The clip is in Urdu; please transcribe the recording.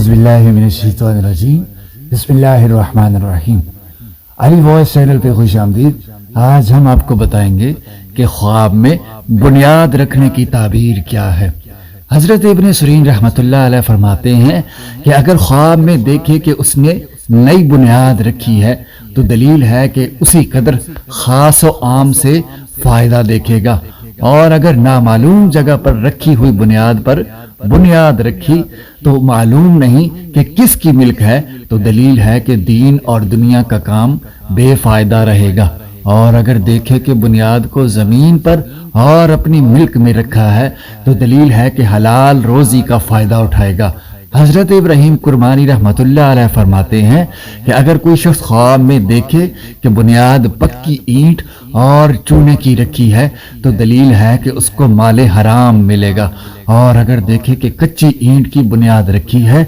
اعوذ باللہ من الشیطان الرجیم بسم اللہ الرحمن الرحیم۔ علی وائس چینل پہ خوش آمدید۔ آج ہم آپ کو بتائیں گے کہ خواب میں بنیاد رکھنے کی تعبیر کیا ہے۔ حضرت ابن سیرین رحمۃ اللہ علیہ فرماتے ہیں کہ اگر خواب میں دیکھے کہ اس نے نئی بنیاد رکھی ہے تو دلیل ہے کہ اسی قدر خاص و عام سے فائدہ دیکھے گا، اور اگر نامعلوم جگہ پر رکھی ہوئی بنیاد پر بنیاد رکھی تو معلوم نہیں کہ کس کی ملک ہے تو دلیل ہے کہ دین اور دنیا کا کام بے فائدہ رہے گا، اور اگر دیکھے کہ بنیاد کو زمین پر اور اپنی ملک میں رکھا ہے تو دلیل ہے کہ حلال روزی کا فائدہ اٹھائے گا۔ حضرت ابراہیم کرمانی رحمۃ اللہ علیہ فرماتے ہیں کہ اگر کوئی شخص خواب میں دیکھے کہ بنیاد پکی اینٹ اور چونے کی رکھی ہے تو دلیل ہے کہ اس کو مال حرام ملے گا، اور اگر دیکھے کہ کچی اینٹ کی بنیاد رکھی ہے